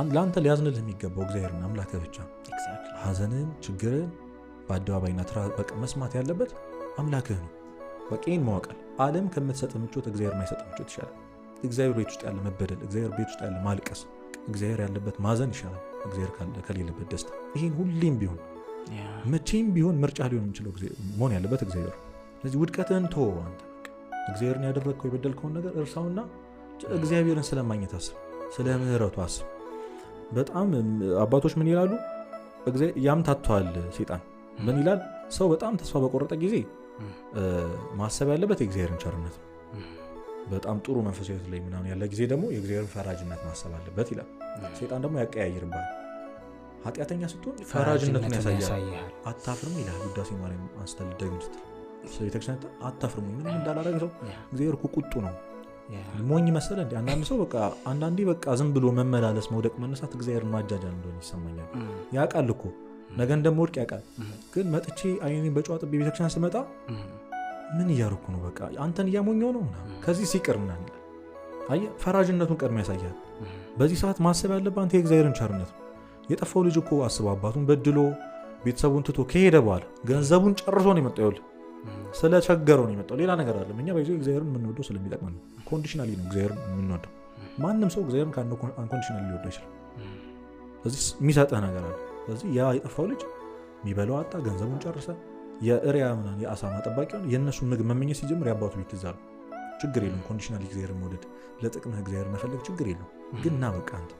ለአንተ ሊያዝንልህ የሚገባው እግዚአብሔርና አምላክህ ብቻ። ሀዘንን ችግርን በአደባባይና በቃ መስማት ያለበት አምላክህ ነው። በቂን መዋቀል ዓለም ከምትሰጥ ምቾት እግዚአብሔር የማይሰጥ ምቾት ይሻላል። እግዚአብሔር ቤት ውስጥ ያለ መበደል፣ እግዚአብሔር ቤት ውስጥ ያለ ማልቀስ፣ እግዚአብሔር ያለበት ማዘን ይሻላል እግዚአብሔር ከሌለበት ደስታ። ይህን ሁሌም ቢሆን መቼም ቢሆን ምርጫ ሊሆን የሚችለው መሆን ያለበት እግዚአብሔር። ስለዚህ ውድቀትህን ተወው። አንተ እግዚአብሔርን ያደረግከው የበደልከውን ነገር እርሳውና እግዚአብሔርን ስለማግኘት አስብ፣ ስለ ምህረቱ አስብ። በጣም አባቶች ምን ይላሉ? ያምታተዋል ሴጣን። ምን ይላል? ሰው በጣም ተስፋ በቆረጠ ጊዜ ማሰብ ያለበት የእግዚአብሔርን ቸርነት ነው። በጣም ጥሩ መንፈሳዊ ህይወት ላይ ምናምን ያለ ጊዜ ደግሞ የእግዚአብሔርን ፈራጅነት ማሰብ አለበት ይላል። ሴጣን ደግሞ ያቀያይርባል። ኃጢአተኛ ስትሆን ፈራጅነቱን ያሳያል። አታፍርም ይላል ውዳሴ ማርያም አንስተል ደግም ስትል ቤተክርስቲያን አታፍርም ምንም እንዳላረገ ሰው እግዚአብሔር እኮ ቁጡ ነው ሞኝ መሰለ እንዴ? አንዳንድ ሰው በቃ አንዳንዴ በቃ ዝም ብሎ መመላለስ መውደቅ መነሳት እግዚአብሔርን ማጃጃል እንደሆነ ይሰማኛል። ያውቃል እኮ ነገ እንደምወድቅ ያውቃል። ግን መጥቼ አይኔን በጨዋ ጥቤ ቤተክርስቲያን ስመጣ ምን እያደረኩ ነው? በቃ አንተን እያሞኘው ነው ምናምን ከዚህ ሲቀር ምናምን ይላል። አየህ ፈራጅነቱን ቀድሞ ያሳያል። በዚህ ሰዓት ማሰብ ያለብህ አንተ የእግዚአብሔርን ቸርነት ነው። የጠፋው ልጅ እኮ አስበው አባቱን በድሎ ቤተሰቡን ትቶ ከሄደ በኋላ ገንዘቡን ጨርሶ ነው የመጣው። ይኸውልህ ስለቸገረው ነው የመጣው፣ ሌላ ነገር አይደለም። እኛ በይዞ እግዚአብሔርን የምንወደው ስለሚጠቅመን ነው። ኮንዲሽናሊ ነው እግዚአብሔርን የምንወደው። ማንም ሰው እግዚአብሔርን አንኮንዲሽናሊ ሊወደው ይችላል። ስለዚህ የሚሰጥህ ነገር አለ። ስለዚህ ያ የጠፋው ልጅ የሚበላው አጣ፣ ገንዘቡን ጨርሰ፣ የእሪያ ምናምን የአሳማ ጠባቂ ሆነ። የእነሱን ምግብ መመኘት ሲጀምር የአባቱ ቤት ትዛሉ። ችግር የለም ኮንዲሽናሊ እግዚአብሔርን መውደድ፣ ለጥቅምህ እግዚአብሔርን መፈለግ ችግር የለም። ግን እና በቃ አንተ